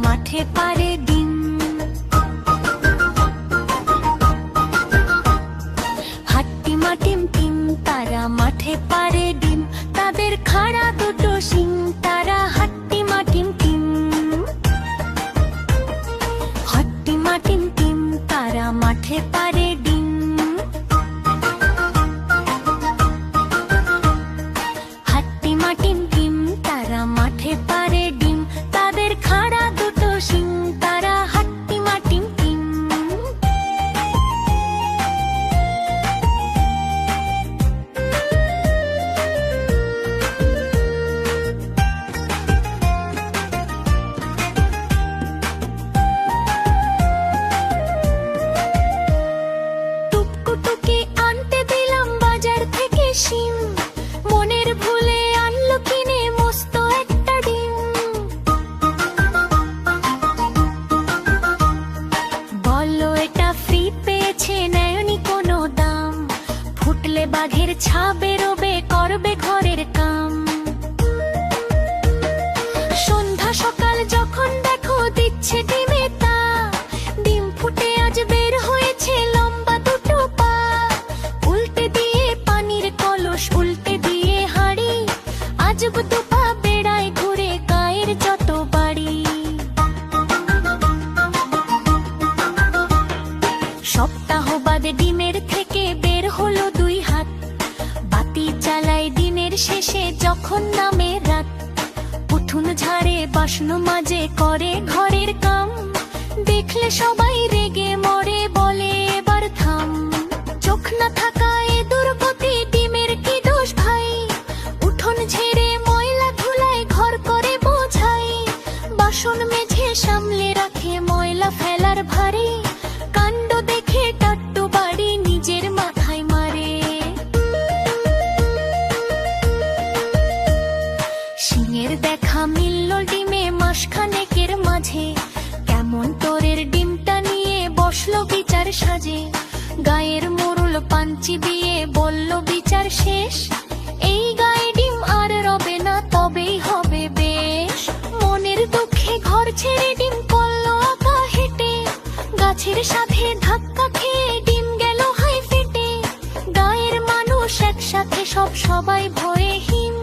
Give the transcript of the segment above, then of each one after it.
মাঠে পারে ডিম, হাট্টিমা টিম টিম তারা মাঠে পারে ডিম, তাদের খাড়া দুটো শিং তারা হাট্টিমা টিম টিম। হাট্টিমা টিম টিম তারা মাঠে পারে ডিম, হাট্টিমা টিম টিম তারা মাঠে পারে ডিম, তাদের খাড়া দুটো শিং তারা হাট্টিমা টিম টিম। টুকটুকি আনতে দিলাম বাজার থেকে শিম, মনের ভুলে আনলো কিনে মস্ত একটা ডিম। বললো এটা ফ্রি পেয়েছে নেয়নি কোনো দাম, ফুটলে বাঘের ছা বেরোবে করবে ঘরের কাম। সন্ধ্যা সকাল যখন দেখো দিচ্ছে ডিমে তা, ডিম ফুটে আজ বের হয়েছে লম্বা দুটো পা। উল্টে দিয়ে পানির কলস উল্টে দিয়ে হাঁড়ি, আজব দুপা বেড়ায় ঘুরে গায়ের যত বাড়ি। সপ্তাহ বাদে ডিমের থেকে বের হলো দুই হাত, বাতি চালায় দিনের শেষে যখন নামে রাত। উঠুন ঝাড়ে বাসন মাজে করে ঘরের কাম, দেখলে সবাই রেগে মরে বলে এবার থাম। চোখ না থাকা এ দুর্গতি ডিমের কি দোষ ভাই, উঠোন ঝেড়ে ময়লা ধুলায় ঘর করে বোঝাই। বাসন মেঝে সামলে রাখে ময়লা ফেলার ভারে, কাণ্ড দেখে টাট্টু বাড়ি নিজের মাথায় মারে। শিঙের দেখা মিলল ডিমে মাসখানেকের মাঝে, কেমন তোরের ডিমটা নিয়ে বসলো বিচার সাজে। গায়ের মোড়ল পাঞ্চি দিয়ে বলল বিচার শেষ, এই গায়ে ডিম আর রবে না তবেই হবে বেশ। মনের দুঃখে ঘর ছেড়ে ডিম করলো আঁকা হেঁটে, গাছের সাথে ধাক্কা খেয়ে ডিম গেল হাই ফেটে। গায়ের মানুষ একসাথে সবাই ভয়ে হিম,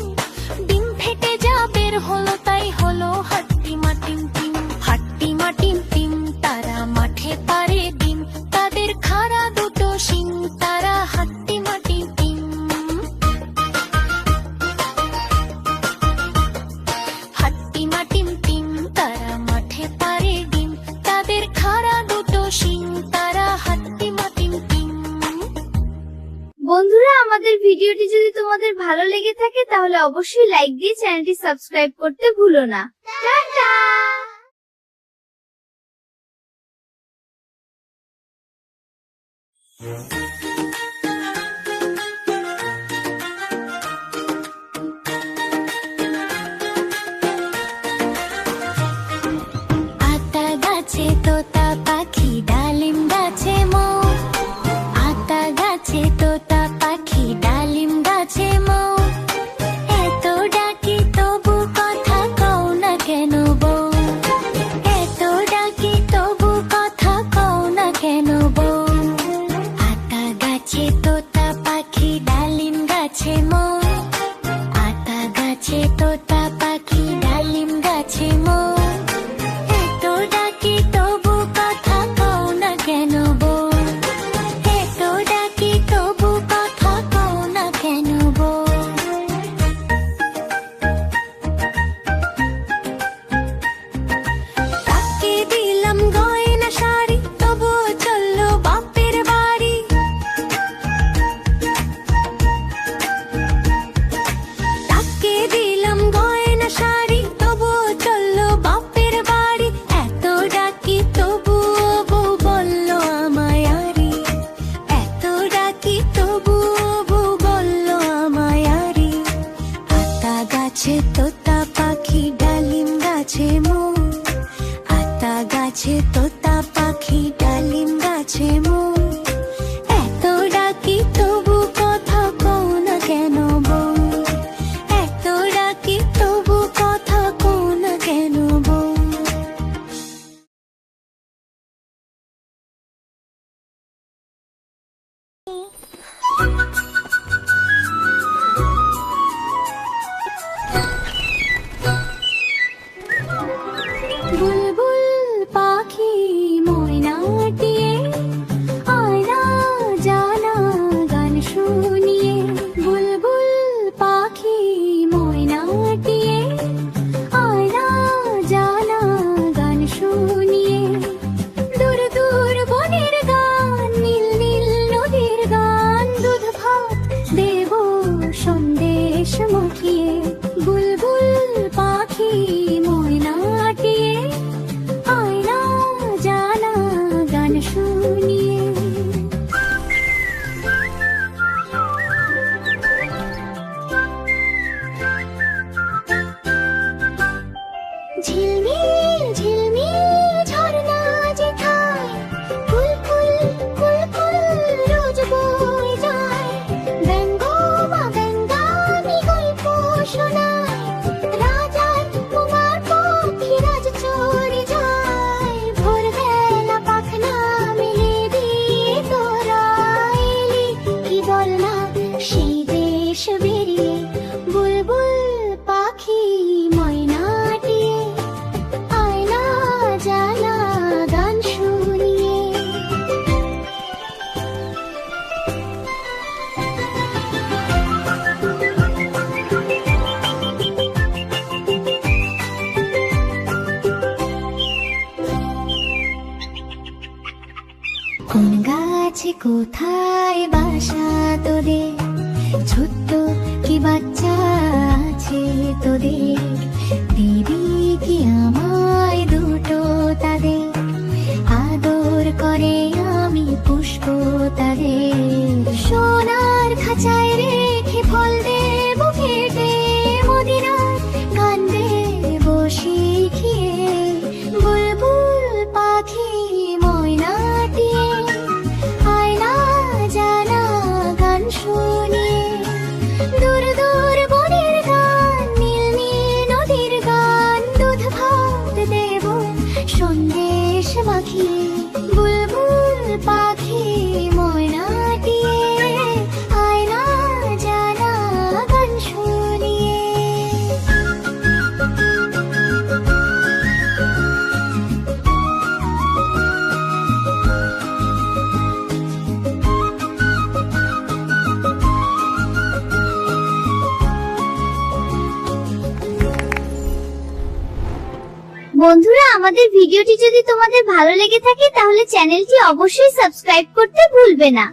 ডিম ফেটে যা বের হলো তাই হলো হাট্টিমা টিম টিম। হাট্টিমা টিম টিম তারা মাঠে পারে ডিম, তাদের খাড়া দুটো শিং তারা হাট্টিমা টিম টিম। হাট্টিমা টিম টিম তারা মাঠে পারে ডিম, তাদের খাড়া দুটো শিং তারা হাট্টিমা টিম টিম। বন্ধুরা, আমাদের ভিডিওটি যদি তোমাদের ভালো লেগে থাকে তাহলে অবশ্যই লাইক দিয়ে চ্যানেলটি সাবস্ক্রাইব করতে ভুলো না। টাটা। আতা গাছে তোতা পাখি ডালিম গাছে মৌ, আতা গাছে তোতা পাখি ডালিম গাছে মৌ। এত ডাকি তবু কথা কও না কেন বউ, এত ডাকি তবু কথা কও না কেন বউ। আতা গাছে তোতা পাখি ডালিম গাছে মৌ, আতা গাছে তোতা পাখি ডালিম গাছে মৌ। এত ডাকি তবু কথা কও না কেন বউ, এত ডাকি তবু কথা কও না কেন বউ। দেশ মাখিয়ে বুলবুল পাখি ময়নাটিয়ে আয়না জানা গান শুনিয়ে। ঝিলমিল ঝিলমিল ঝর্ণা যেথায় কুলকুল কুলকুল রোজ বয়ে যায়, ব্যঙ্গ বা ব্যঙ্গামি গল্প শোনায়, রাজার কুমার পক্ষী রাজ চড়ে যায়। ভোরবেলা পাখনা মেলে দিয়ে তোরা এলি, কি বল না সেই দেশ বেরিয়ে বুলবুল পাখি ময়নাটিয়ে আয়না জানা গান শুনিয়ে। কোন গাছে কোথায় বাসা তোদের, ছোট্ট কি বাচ্চা আছে তোদের, দিবি কি আমায় দুটো তাদের, আদর করে আমি পুষ্প তাদের। সোনার খাঁচায় রেখে ফল দেব কেটে, মদিনার গান দেব শিখিয়ে, বুলবুল পাখি ময়নাটিয়ে আয়না জানা গান শুনিয়ে। দূর দূর বনের গান, নীল নীল নদীর গান, দুধ ভাত দেব সন্দেশ মাখিয়ে, বুলবুল পাখি ময়নাটিয়ে আয়না জানা গান শুনিয়ে। বন্ধুরা, আমাদের ভিডিওটি যদি তোমাদের ভালো লেগে থাকে তাহলে চ্যানেলটি অবশ্যই সাবস্ক্রাইব করতে ভুলবে না।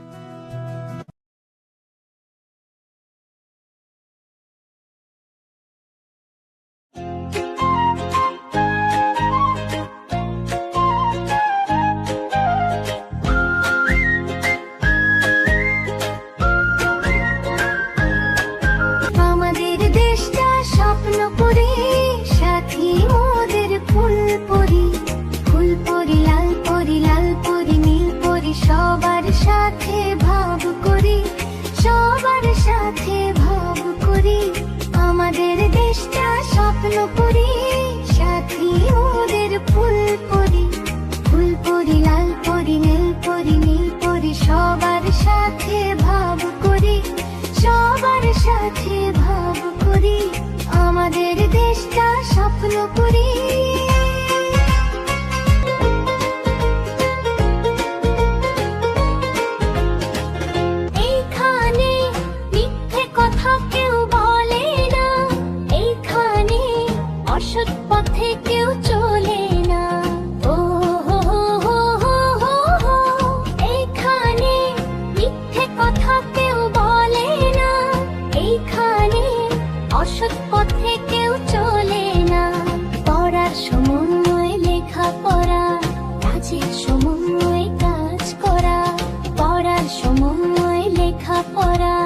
আমাদের দেশটা স্বপ্ন করে সাথী মোদের ফুল পরি, ফুল পরি লাল পরি লাল পরি নীল পরি, সবার সাথে ভাব করি, সবার সাথে ভাব করি। আমাদের দেশটা স্বপ্ন করি সাথী মোদের ফুল পরি, ফুল পরি লাল পরি নীল পরি নীল পরি, সবার সাথে ভাব করি, সবার সাথে ভাব করি। আমাদের দেশটা স্বপ্ন করি। এইখানে মিথ্যে কথা কেউ বলে না, এইখানে অসৎ পথে কেউ চলে না। ও হো হো হো হো হো, এইখানে মিথ্যে কথা কেউ বলে না, এইখানে অসৎ পথে কেউ চলে না। পড়ার সময় লেখাপড়া, কাজের সময় কাজ করা, পড়ার সময় লেখাপড়া,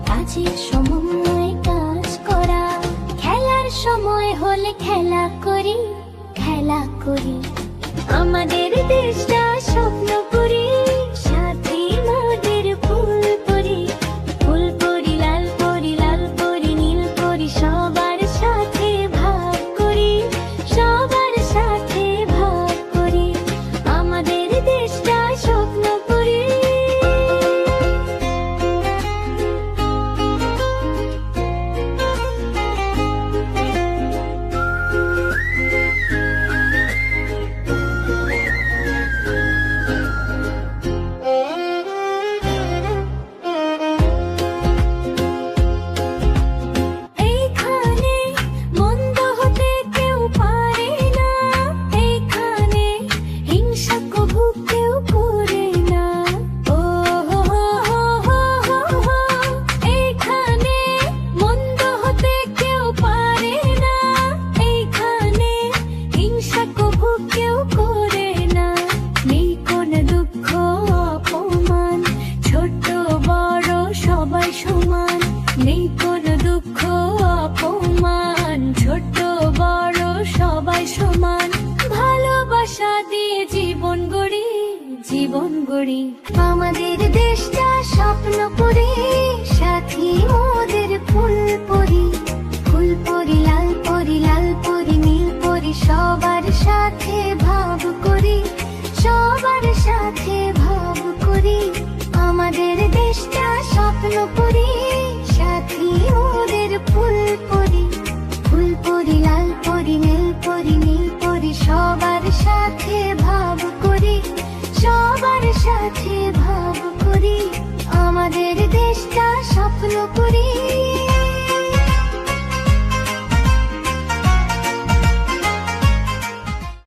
কাজের সময় কাজ করা, খেলার সময় হলে খেলা করি, খেলা করি। আমাদের দেশটা স্বপ্ন করি সাথী মোদের ফুল পরি, ফুল পরি লাল পরি লাল পরি নীল পরি, সবার সাথে ভাগ করি, সবার সাথে ভাগ করি। আমাদের দেশটা স্বপ্ন করি। নেই কোনো দুঃখ অপমান, ছোট বড় সবাই সমান, ভালোবাসা দিয়ে জীবন গড়ি, জীবন গড়ি। আমাদের দেশটা স্বপ্ন করি, সাথী মোদের ফুল পরি, ফুল পরি লাল পরি, লাল পরি নীল পরি, সবার সাথে ভাব করি, সবার সাথে ভাব করি। আমাদের দেশটা স্বপ্ন করি, সাথী মোদের ফুল পরি, ফুল পরি লাল পরি নীল পরি, নীল পরি, সবার সাথে ভাব করি, সবার সাথে ভাব করি। আমাদের দেশটা স্বপ্ন করি।